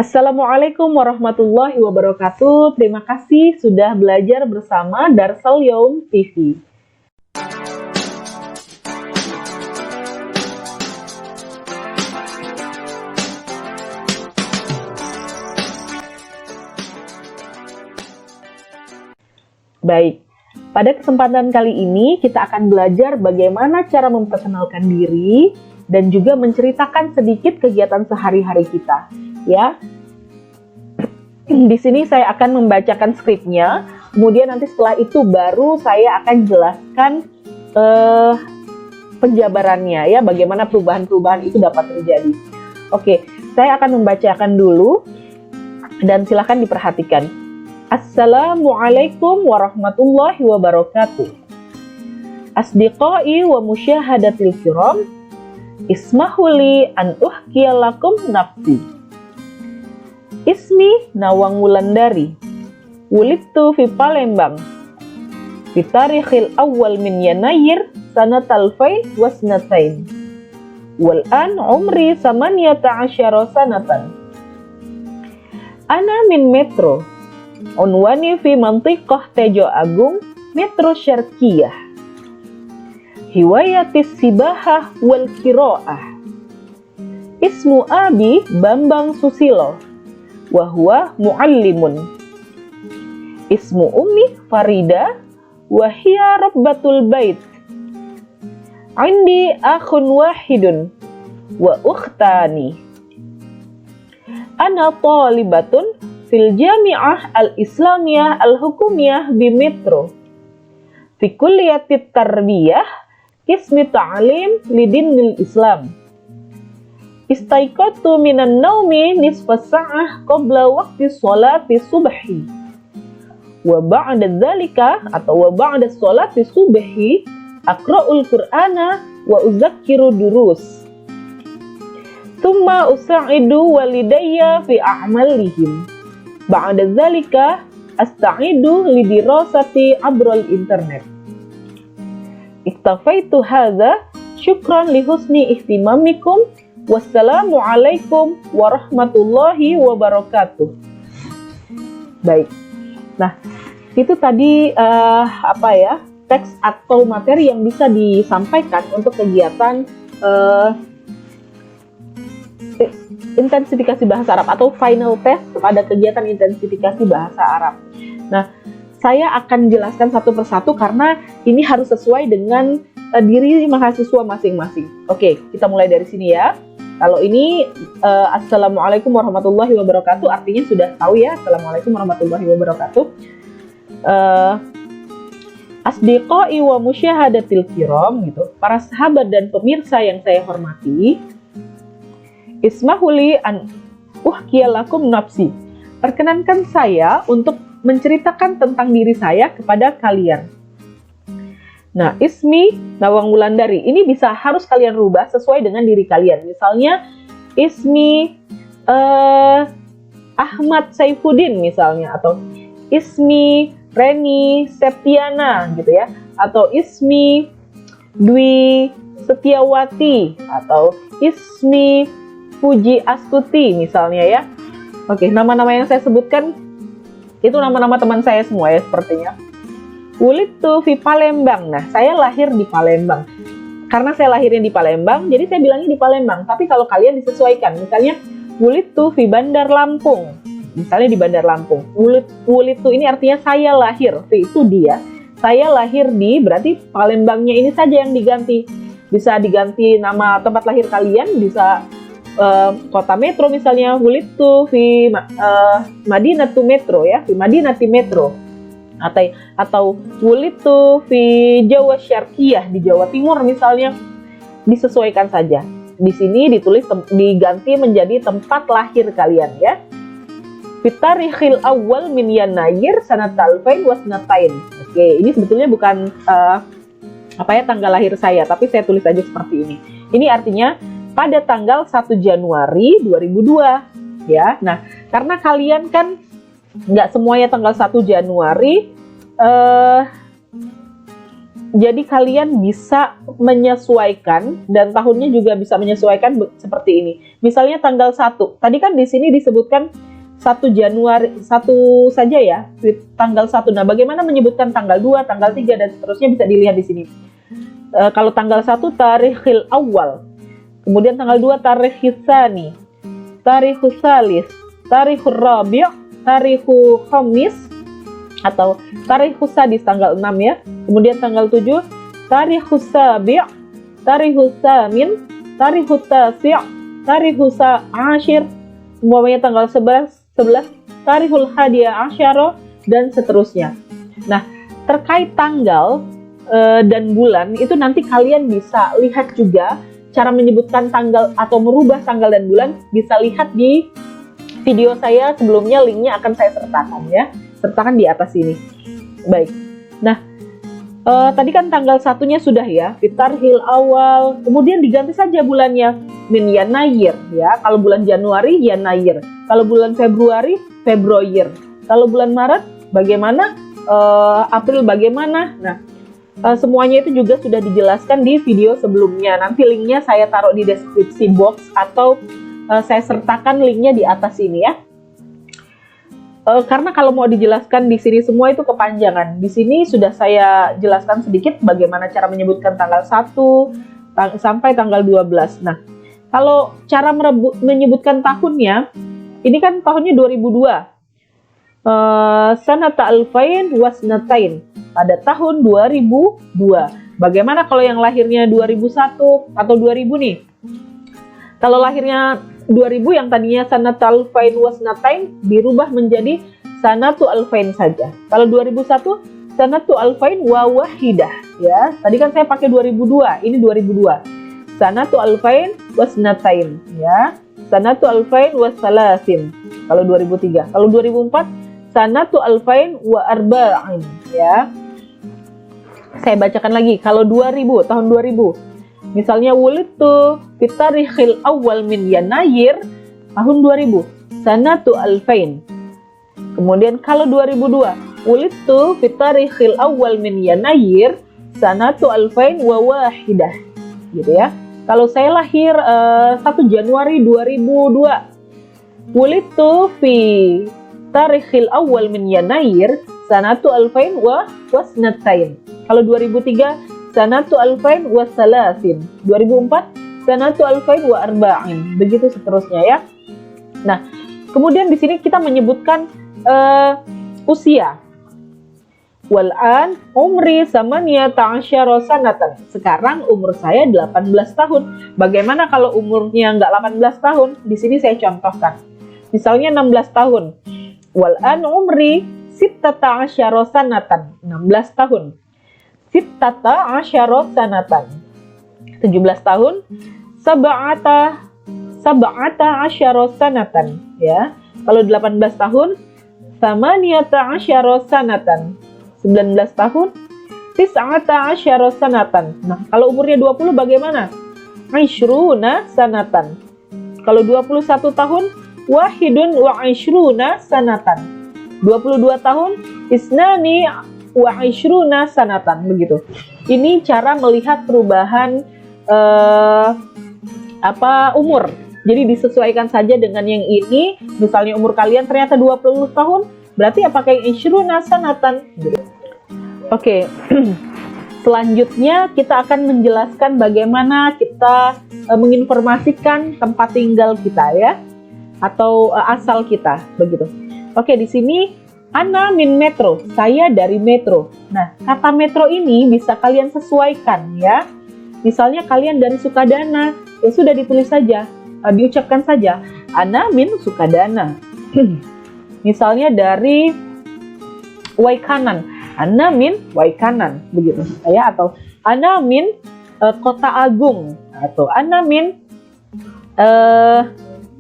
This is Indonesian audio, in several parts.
Assalamualaikum warahmatullahi wabarakatuh. Terima kasih sudah belajar bersama Darsal Yaum TV. Baik, pada kesempatan kali ini kita akan belajar bagaimana cara memperkenalkan diri dan juga menceritakan sedikit kegiatan sehari-hari kita. Ya, di sini saya akan membacakan skripnya, kemudian nanti setelah itu baru saya akan jelaskan penjabarannya, ya, bagaimana perubahan-perubahan itu dapat terjadi. Oke, saya akan membacakan dulu dan silakan diperhatikan. Assalamualaikum warahmatullahi wabarakatuh. Asdiqai wa musyahadatil kiram, ismahuli an uhkiya lakum nafsi. Ismi Nawang Wulandari. Wulidtu fi Palembang. Fi tarikhil awal min Yanayir sanat alfain wasnatain. Wal an umri 18 sanatan. Ana min Metro. Unwani fi mantiqah Tejo Agung, Metro Syarkiyah. Hiwayatis sibahah wal kiro'ah. Ismu abi Bambang Susilo. Wahwa muallimun. Ismu ummi Farida. Wahia rabbatul bait. Indi akhun wahidun. Wa ukhtani. Ana talibatun fil Jami'ah Al-Islamiyah Al-Hukumiyah bi Metro. Fi Kulliyatit Tarbiyah Qismi Ta'lim Lidinil Islam. Istaiqatu minan naumi nisfas sa'ah qabla waqti sholati subhi. Wa ba'da dzalika atau wa ba'da sholati subhi aqra'ul Qur'ana wa uzakkiru durus. Tsumma usa'idu walidayya fi a'malihim. Ba'da dzalika asta'idu lidirasati abrol internet. Iktafaitu hadza, syukran li husni ihtimamikum. Wassalamualaikum warahmatullahi wabarakatuh. Baik. Nah, itu tadi teks atau materi yang bisa disampaikan untuk kegiatan intensifikasi bahasa Arab atau final test pada kegiatan intensifikasi bahasa Arab. Nah, saya akan jelaskan satu persatu karena ini harus sesuai dengan diri mahasiswa masing-masing. Oke, kita mulai dari sini ya. Kalau ini Assalamualaikum warahmatullahi wabarakatuh, artinya sudah tahu ya, Assalamualaikum warahmatullahi wabarakatuh. Asdiqai wa musyahadatil kiram, gitu. Para sahabat dan pemirsa yang saya hormati. Ismahuli an uhkiya lakum nafsi. Perkenankan saya untuk menceritakan tentang diri saya kepada kalian. Nah, ismi Nawang Wulandari. Ini harus kalian rubah sesuai dengan diri kalian. Misalnya, ismi Ahmad Saifuddin misalnya. Atau ismi Reni Septiana gitu ya. Atau ismi Dwi Setiawati. Atau ismi Puji Astuti misalnya ya. Oke, nama-nama yang saya sebutkan itu nama-nama teman saya semua ya sepertinya. Wulidtu fi Palembang. Nah, saya lahir di Palembang. Karena saya lahirnya di Palembang, jadi saya bilangnya di Palembang. Tapi kalau kalian disesuaikan, misalnya Wulidtu fi Bandar Lampung. Misalnya di Bandar Lampung. Wulidtu ini artinya saya lahir. Fi itu dia. Saya lahir di, berarti Palembangnya ini saja yang diganti. Bisa diganti nama tempat lahir kalian, bisa kota Metro misalnya, Wulidtu fi Madinatu Metro ya, fi Madinati Metro. Atau Wulidtu fi Jawa Syarkiyah, di Jawa Timur misalnya. Disesuaikan saja. Di sini ditulis diganti menjadi tempat lahir kalian ya. Fi tarikhil awal min Yanayir sanat alfain wasnatain. Oke, ini sebetulnya bukan tanggal lahir saya, tapi saya tulis aja seperti ini. Ini artinya pada tanggal 1 Januari 2002 ya. Nah, karena kalian kan nggak semuanya tanggal 1 Januari Jadi kalian bisa menyesuaikan dan tahunnya juga bisa menyesuaikan seperti ini. Misalnya tanggal 1. Tadi kan di sini disebutkan 1 Januari 1 saja ya, tanggal 1. Nah, bagaimana menyebutkan tanggal 2, tanggal 3 dan seterusnya bisa dilihat di sini. Kalau tanggal 1 tarikhil awal. Kemudian tanggal 2 tarikhil tsani, tarikhul salis, tarikhul rabi', tarikhul khamis atau tarikhul sadis tanggal 6 ya. Kemudian tanggal 7 tarikhul sabi', tarikhul samin, tarikhul tasi', tarikhul ashir, semuanya tanggal 11 tarikhul hadiah asyara dan seterusnya. Nah, terkait tanggal dan bulan itu nanti kalian bisa lihat juga cara menyebutkan tanggal atau merubah tanggal dan bulan, bisa lihat di video saya sebelumnya, linknya akan saya sertakan ya, sertakan di atas ini. Baik. Nah, tadi kan tanggal 1-nya sudah ya, fitarhil awal, kemudian diganti saja bulannya min Yanayir ya. Kalau bulan Januari Yanayir, kalau bulan Februari Febroyer, kalau bulan Maret bagaimana, April bagaimana. Nah, semuanya itu juga sudah dijelaskan di video sebelumnya. Nanti linknya saya taruh di deskripsi box atau saya sertakan linknya di atas ini ya. Karena kalau mau dijelaskan di sini semua itu kepanjangan. Di sini sudah saya jelaskan sedikit bagaimana cara menyebutkan tanggal 1 sampai tanggal 12. Nah, kalau cara menyebutkan tahunnya, ini kan tahunnya 2002. Sanata alfain wasnatain, pada tahun 2002. Bagaimana kalau yang lahirnya 2001 atau 2000 nih? Kalau lahirnya 2000 yang tadinya sanata alfain wasnatain dirubah menjadi sanatu alfain saja. Kalau 2001 sanatu alfain wa wahidah ya. Tadi kan saya pakai 2002, ini 2002. Sanatu alfain wasnatain ya. Sanatu alfain wasalasin. Kalau 2003, kalau 2004 sanatu alfain wa arba'in ya. Saya bacakan lagi. Kalau 2000, tahun 2000. Misalnya wulidtu fitarikhil awal min Yanayir, tahun 2000. Sanatu alfain. Kemudian kalau 2002, wulidtu fitarikhil awal min Yanayir, sanatu alfain wa wahidah. Gitu ya. Kalau saya lahir 1 Januari 2002. Wulidtu fi tarikhil awal min Yanayir, sanatu alfain wa wasnatain. Kalau 2003 sanatu alfain wa salasin. 2004 sanatu alfain wa arba'in. Begitu seterusnya ya. Nah, kemudian di sini kita menyebutkan usia. Wal'an umri samaniyata asyara sanatan. Sekarang umur saya 18 tahun. Bagaimana kalau umurnya nggak 18 tahun? Di sini saya contohkan. Misalnya 16 tahun. Wal'an umri sittata asyara sanatan. 16 tahun. Sittata asyara sanatan. 17 tahun. Sab'ata asyara sanatan. Ya. Kalau 18 tahun, samaniyata asyara sanatan. 19 tahun, tis'ata asyara sanatan. Nah, kalau umurnya 20 bagaimana? Ishruna sanatan. Kalau 21 tahun, wahidun wa ishruna sanatan. 22 tahun, isnani wa ishruna sanatan. Begitu. Ini cara melihat perubahan umur. Jadi disesuaikan saja dengan yang ini. Misalnya umur kalian ternyata 20 tahun, berarti pakai ishruna sanatan. Gitu. Oke, selanjutnya kita akan menjelaskan bagaimana kita menginformasikan tempat tinggal kita ya, atau asal kita, begitu. Oke, di sini ana min metro, saya dari metro. Nah, kata metro ini bisa kalian sesuaikan ya. Misalnya kalian dari Sukadana, ya sudah ditulis saja, diucapkan saja, ana min Sukadana. Misalnya dari Waikanan, ana min Waikanan, begitu ya, atau ana min Kota Agung, atau ana min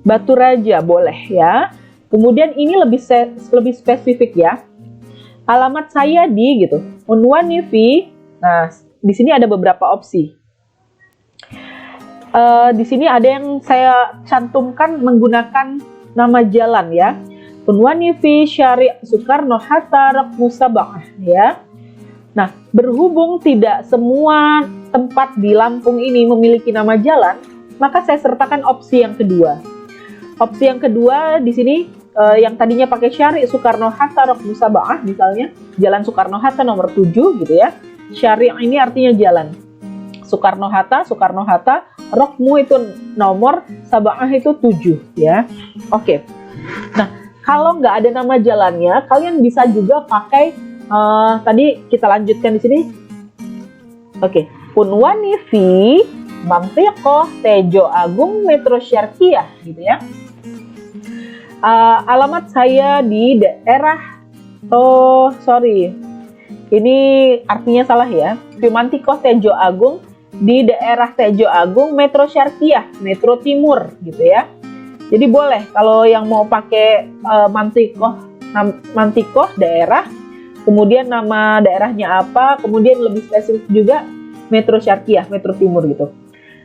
Batu Raja, boleh ya. Kemudian ini lebih spesifik ya. Alamat saya di gitu. Unwani fi. Nah, di sini ada beberapa opsi. Di sini ada yang saya cantumkan menggunakan nama jalan ya. Unwani fi Syari' Soekarno Hatta Raqmu Sab'ah ya. Nah, berhubung tidak semua tempat di Lampung ini memiliki nama jalan, maka saya sertakan opsi yang kedua. Opsi yang kedua di sini yang tadinya pakai Syari Soekarno-Hatta Rok Musabaah misalnya, Jalan Soekarno-Hatta nomor 7 gitu ya. Syari ini artinya jalan. Soekarno-Hatta, Rokmu itu nomor, Sabaah itu 7 ya. Oke. Nah, kalau nggak ada nama jalannya, kalian bisa juga pakai tadi kita lanjutkan di sini. Oke. Unwani fi Mantiqoh Tejo Agung Metro Syarqiyah gitu ya. Alamat saya di daerah ini artinya salah ya. Fi Mantiqoh Tejo Agung di daerah Tejo Agung Metro Syarqiyah, Metro Timur gitu ya. Jadi boleh kalau yang mau pakai Mantiqoh daerah, kemudian nama daerahnya apa, kemudian lebih spesifik juga Metro Syarqiyah, Metro Timur gitu.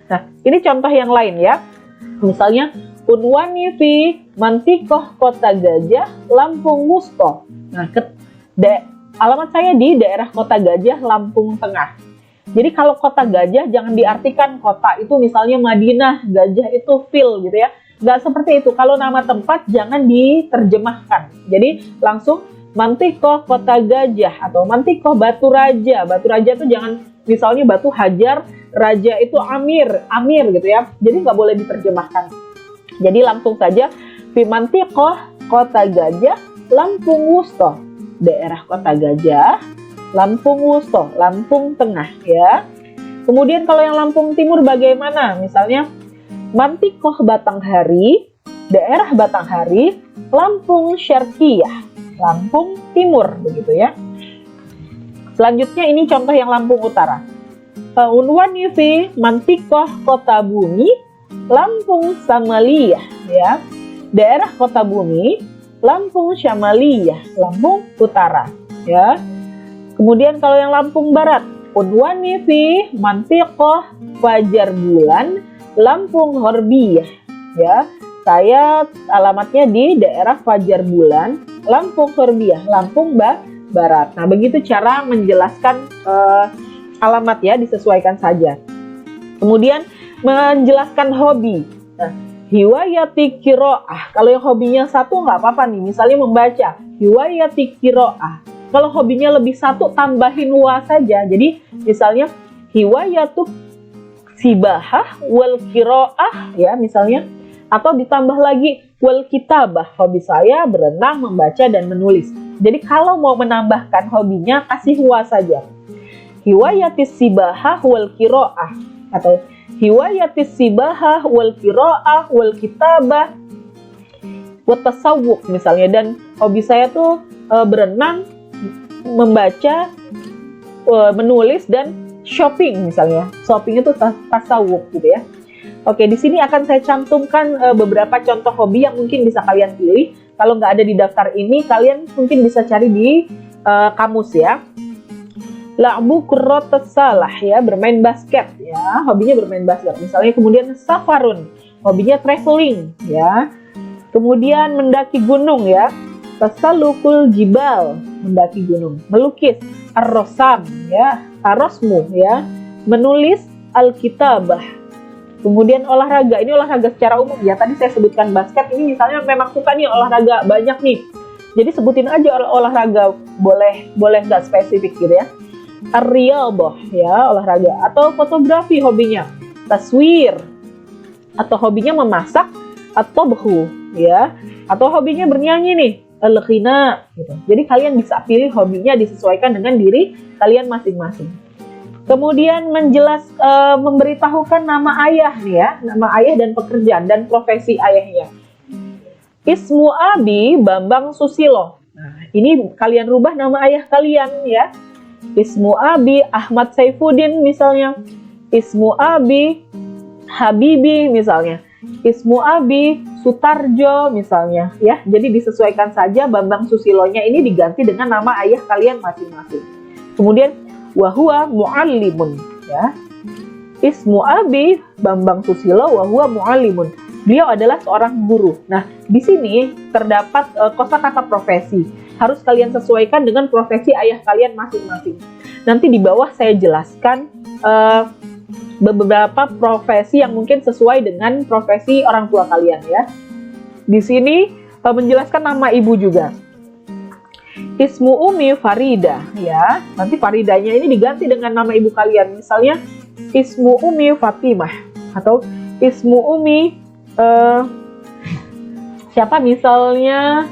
Nah, ini contoh yang lain ya. Misalnya, Unwani fi Mantiqoh Kota Gajah, Lampung Wusto. Nah, alamat saya di daerah Kota Gajah, Lampung Tengah. Jadi kalau Kota Gajah jangan diartikan kota itu misalnya Madinah, Gajah itu fil gitu ya. Nggak seperti itu. Kalau nama tempat jangan diterjemahkan. Jadi langsung Mantiqoh Kota Gajah atau Mantiqoh Batu Raja. Batu Raja itu jangan misalnya Batu Hajar, Raja itu Amir gitu ya. Jadi nggak boleh diterjemahkan. Jadi langsung saja Fi Mantiqoh Kota Gajah, Lampung Wusto. Daerah Kota Gajah, Lampung Wusto, Lampung Tengah ya. Kemudian kalau yang Lampung Timur bagaimana? Misalnya Mantiqoh Batanghari, daerah Batanghari, Lampung Syarqiyah, Lampung Timur begitu ya. Selanjutnya ini contoh yang Lampung Utara. Unwani fi Mantiqoh Kota Bumi, Lampung Samaliyah ya. Daerah Kota Bumi, Lampung Syamaliyah, Lampung Utara ya. Kemudian kalau yang Lampung Barat, Unwani fi Mantiqoh Fajar Bulan, Lampung Horbiyah ya. Saya alamatnya di daerah Fajar Bulan, Lampung Horbiyah, Lampung Barat. Nah, begitu cara menjelaskan alamat ya, disesuaikan saja. Kemudian menjelaskan hobi. Nah, hiwayati kiro'ah. Kalau yang hobinya satu nggak apa-apa nih, misalnya membaca. Hiwayati kiro'ah. Kalau hobinya lebih satu, tambahin wa saja. Jadi misalnya hiwayatu sibahah wal kiro'ah ya misalnya. Atau ditambah lagi wal kitabah, hobi saya berenang, membaca, dan menulis. Jadi kalau mau menambahkan hobinya, kasih huwa saja. Hiwayatis sibahah wal kiro'ah. Atau hiwayatis sibahah wal kiro'ah wal kitabah watasawuk misalnya. Dan hobi saya tuh berenang, membaca, menulis, dan shopping misalnya. Shopping itu tasawuk gitu ya. Oke, di sini akan saya cantumkan beberapa contoh hobi yang mungkin bisa kalian pilih. Kalau nggak ada di daftar ini, kalian mungkin bisa cari di kamus ya. La'bu kurrotas salah ya, bermain basket ya, hobinya bermain basket. Misalnya kemudian safarun, hobinya traveling ya. Kemudian mendaki gunung ya, tasalukul jibal, mendaki gunung. Melukis, ar-rosam ya, arosmu ya. Menulis, al-kitabah. Kemudian olahraga, ini olahraga secara umum ya. Tadi saya sebutkan basket, ini misalnya memang suka nih olahraga banyak nih. Jadi sebutin aja olahraga, boleh nggak spesifik gitu ya. Ar-riyadhah ya, olahraga. Atau fotografi hobinya, taswir. Atau hobinya memasak, atau behu ya. Atau hobinya bernyanyi nih, al-ghina gitu. Jadi kalian bisa pilih hobinya disesuaikan dengan diri kalian masing-masing. Kemudian memberitahukan nama ayah nih ya, nama ayah dan pekerjaan dan profesi ayahnya. Ismu Abi Bambang Susilo. Nah, ini kalian rubah nama ayah kalian ya. Ismu Abi Ahmad Saifuddin misalnya. Ismu Abi Habibi misalnya. Ismu Abi Sutarjo misalnya ya. Jadi disesuaikan saja, Bambang Susilonya ini diganti dengan nama ayah kalian masing-masing. Kemudian wahuwa mu'allimun ya. Ismu Abi Bambang Susilo wahuwa mu'allimun. Beliau adalah seorang guru. Nah, di sini terdapat kosakata profesi. Harus kalian sesuaikan dengan profesi ayah kalian masing-masing. nanti di bawah saya jelaskan beberapa profesi yang mungkin sesuai dengan profesi orang tua kalian ya. Di sini menjelaskan nama ibu juga. Ismu Umi Farida ya. Nanti Faridanya ini diganti dengan nama ibu kalian. Misalnya Ismu Umi Fatimah atau Ismu Umi siapa misalnya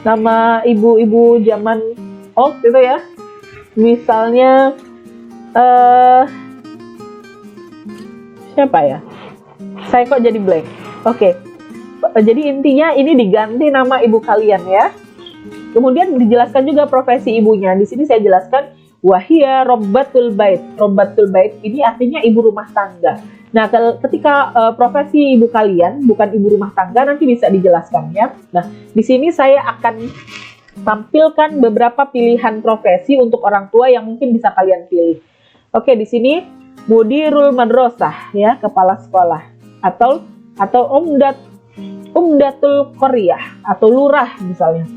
nama ibu-ibu zaman old gitu ya. Misalnya siapa ya? Saya kok jadi blank. Oke. Jadi intinya ini diganti nama ibu kalian ya. Kemudian dijelaskan juga profesi ibunya. Di sini saya jelaskan wahia robbatul bait. Robbatul bait ini artinya ibu rumah tangga. Nah, ketika profesi ibu kalian bukan ibu rumah tangga nanti bisa dijelaskan ya. Nah, di sini saya akan tampilkan beberapa pilihan profesi untuk orang tua yang mungkin bisa kalian pilih. Oke, di sini mudirul madrasah ya, kepala sekolah atau umdatul qaryah atau lurah misalnya.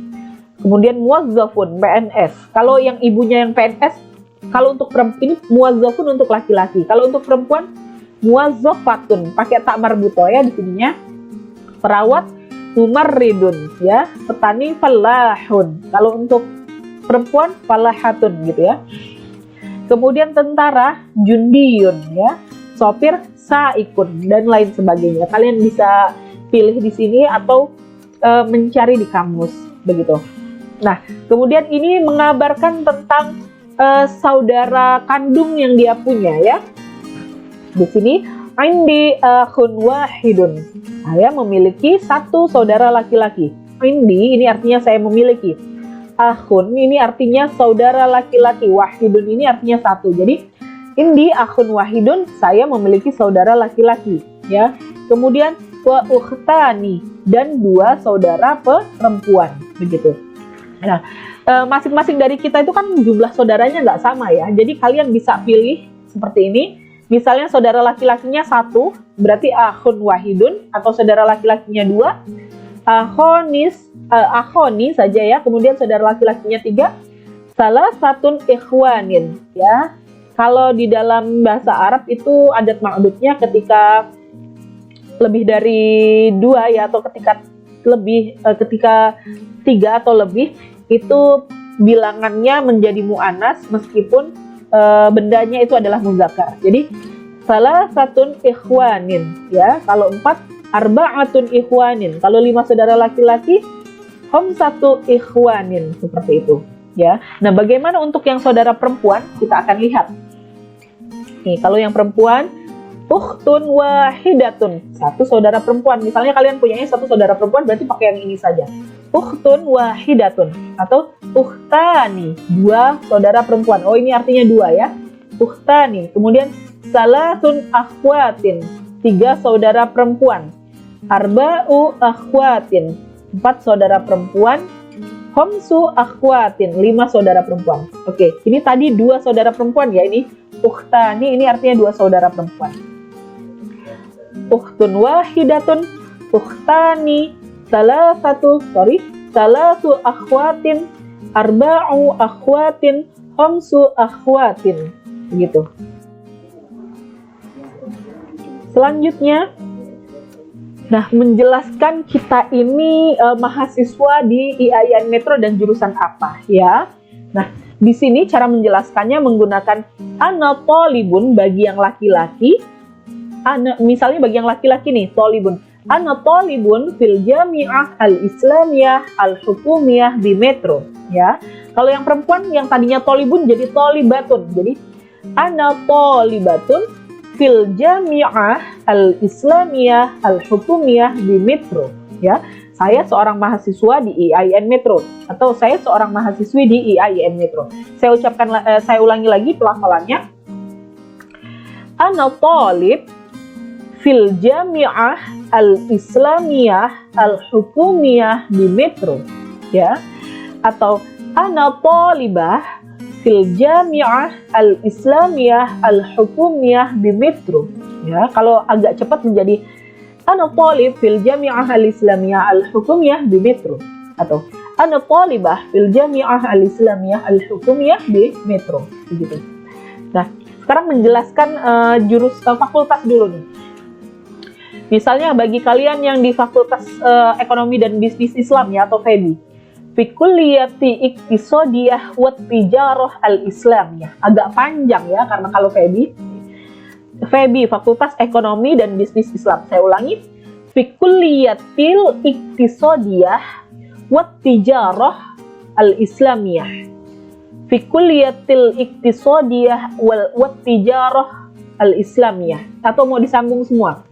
Kemudian muwazzafun PNS. Kalau yang ibunya yang PNS, kalau untuk perempuan ini muwazzafun untuk laki-laki. Kalau untuk perempuan muwazzafatun pakai tak marbuto ya di sininya. Perawat mumarridun ya, petani falahun. Kalau untuk perempuan falahatun gitu ya. Kemudian tentara jundiyun ya, sopir saikun dan lain sebagainya. Kalian bisa pilih di sini atau mencari di kamus begitu. Nah, kemudian ini mengabarkan tentang saudara kandung yang dia punya ya. Di sini indi akhun wahidun. Saya memiliki satu saudara laki-laki. Indi ini artinya saya memiliki. Akhun ini artinya saudara laki-laki. Wahidun ini artinya satu. Jadi indi akhun wahidun, saya memiliki saudara laki-laki ya. Kemudian wa ukhtani dan dua saudara perempuan begitu. Nah, masing-masing dari kita itu kan jumlah saudaranya nggak sama ya. Jadi kalian bisa pilih seperti ini. Misalnya saudara laki-lakinya satu, berarti akhun wahidun, atau saudara laki-lakinya dua, akhoni saja ya. Kemudian saudara laki-lakinya tiga, salah satun ikhwanin ya. Kalau di dalam bahasa Arab itu adat ma'dudnya ketika lebih dari dua ya, atau ketika tiga atau lebih, itu bilangannya menjadi mu'anas meskipun bendanya itu adalah muzakkar. Jadi salah satun ikhwanin ya. Kalau 4 arba'atun ikhwanin. Kalau 5 saudara laki-laki satu ikhwanin, seperti itu ya. Nah, bagaimana untuk yang saudara perempuan? Kita akan lihat. Nih, kalau yang perempuan ukhtun wahidatun, satu saudara perempuan. Misalnya kalian punyanya satu saudara perempuan, berarti pakai yang ini saja. Ukhtun wahidatun atau ukhtani, dua saudara perempuan. Oh, ini artinya dua ya. Ukhtani. Kemudian salatun akhwatin, tiga saudara perempuan. Arba'u akhwatin, 4 saudara perempuan. Khamsu akhwatin, 5 saudara perempuan. Oke, ini tadi 2 saudara perempuan ya. Ini ukhtani, ini artinya 2 saudara perempuan. Ukhtun wahidatun, ukhtani, salatu akhwatin, arba'u akhwatin, khamsu akhwatin. Begitu. Selanjutnya, nah, menjelaskan kita ini mahasiswa di IAIN Metro dan jurusan apa ya. Nah, di sini cara menjelaskannya menggunakan ana thalibun bagi yang laki-laki. Misalnya bagi yang laki-laki nih, thalibun. Ana thalibun fil jami'ah al-islamiyah al-hukumiyah di Metro ya. Kalau yang perempuan yang tadinya thalibun jadi thalibatun. Jadi ana thalibatun fil jami'ah al-islamiyah al-hukumiyah di Metro ya. Saya seorang mahasiswa di IAIN Metro atau saya seorang mahasiswi di IAIN Metro. Saya ulangi lagi pelafalannya. Ana thalib fil jami'ah al-islamiyah al-hukumiyah di Metro ya, atau ana thalibah fil jami'ah al-islamiyah al-hukumiyah di Metro ya. Kalau agak cepat menjadi ana thalib fil jami'ah al-islamiyah al-hukumiyah di Metro, atau ana talibah fil jami'ah al-islamiyah al-hukumiyah di Metro, begitu. Nah, sekarang menjelaskan fakultas dulu nih. Misalnya bagi kalian yang di Fakultas Ekonomi dan Bisnis Islam ya atau FEBI, fi kulliyati iktisadiyah wat tijarah al-islamiyah. Agak panjang ya karena kalau FEBI Fakultas Ekonomi dan Bisnis Islam. Saya ulangi, fi kulliyatil iktisadiyah wat tijarah al-islamiyah. Fi kulliyatil iktisadiyah wat tijarah al-islamiyah. Atau mau disambung semua?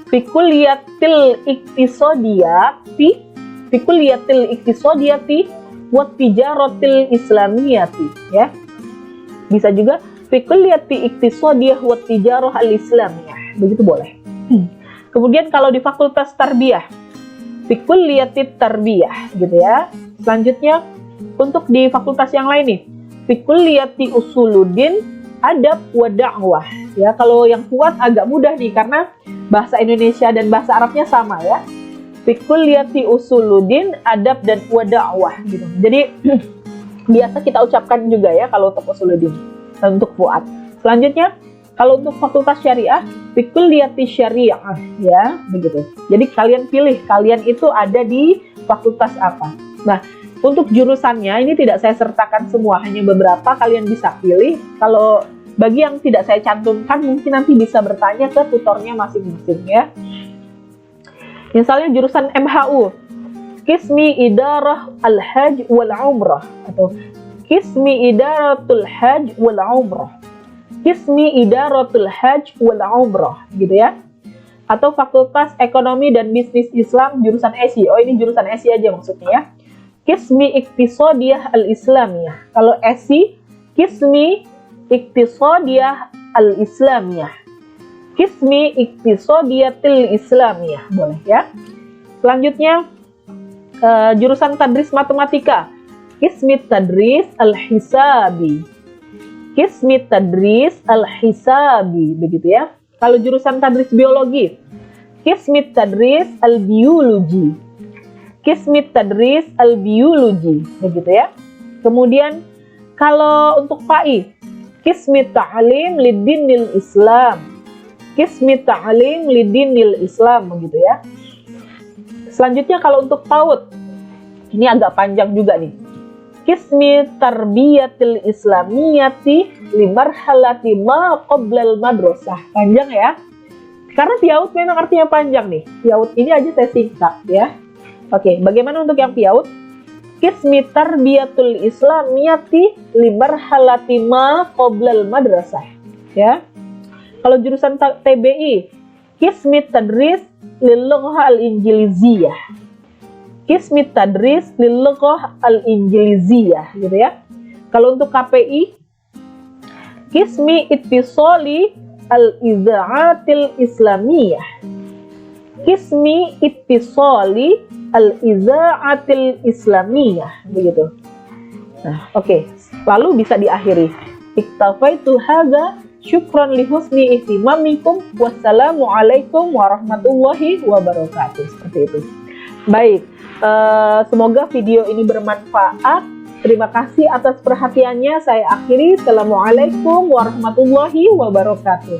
Fi kulliyatil iktisadiyati wat tijaratil islamiyati, ya. Bisa juga fi kulliyati iktisadiyah wat tijarah al-islamiyah. Begitu boleh. Kemudian kalau di Fakultas Tarbiyah, fi kulliyati tarbiyah, gitu ya. Selanjutnya untuk di fakultas yang lain nih, fi kulliyati usuluddin adab wa da'wah. Ya, kalau yang kuat agak mudah nih karena bahasa Indonesia dan bahasa Arabnya sama ya. Fi kulliyati usuluddin adab dan wa da'wah gitu. Jadi biasa kita ucapkan juga ya kalau untuk usuluddin dan untuk fuad. Selanjutnya kalau untuk fakultas syariah, fi kulliyati syariah ya, begitu. Jadi kalian pilih kalian itu ada di fakultas apa. Nah, untuk jurusannya ini tidak saya sertakan semua, hanya beberapa kalian bisa pilih. Kalau bagi yang tidak saya cantumkan, mungkin nanti bisa bertanya ke tutornya masing-masing ya. Misalnya jurusan MHU, Qismi Idarah Al-Hajj wal Umrah atau Qismi Idaratul Hajj wal Umrah. Qismi Idaratul Hajj wal Umrah, gitu ya. Atau Fakultas Ekonomi dan Bisnis Islam jurusan ESI. Oh, ini jurusan ESI aja maksudnya ya. Qismi Iktisadiyah Al-Islamiyah. Kalau ESI, Qismi Iktisadiyah Al-Islamiyah. Qismi Iktisadiyatil Islamiyah. Boleh ya. Selanjutnya jurusan Tadris Matematika. Qismi Tadris Al-Hisabi. Qismi Tadris Al-Hisabi. Begitu ya. Kalau jurusan Tadris Biologi, Qismi Tadris Al-Biologi. Qismi Tadris Al-Biologi. Begitu ya. Kemudian kalau untuk PAI, Qismi Ta'lim Lidinil Islam. Qismi Ta'lim Lidinil Islam, begitu ya. Selanjutnya kalau untuk PAUD, ini agak panjang juga nih. Qismi Tarbiyatil Islamiyati Limarhalati ma qoblal madrasah. Panjang ya. Karena PIAUD memang artinya panjang nih. PIAUD ini aja saya singkat ya. Oke, bagaimana untuk yang PIAUD? Qismi Tarbiyatul Islamiyati Limarhalati ma qoblal madrasah. Ya. Kalau jurusan TBI, Qismi Tadris Lil-Lughah Al-Injiliziyah. Qismi Tadris Lil-Lughah Al-Injiliziyah, gitu ya. Kalau untuk KPI, Qismi Ittisali Al-Idza'atil Islamiyah. Qismi Ittisali Al-Idza'atil Islamiyah, begitu. Nah, oke. Lalu bisa diakhiri. Iktafaitu hadza. Syukran li husni ihtimamikum. Wassalamualaikum warahmatullahi wabarakatuh. Seperti itu. Baik, semoga video ini bermanfaat. Terima kasih atas perhatiannya. Saya akhiri. Assalamualaikum warahmatullahi wabarakatuh.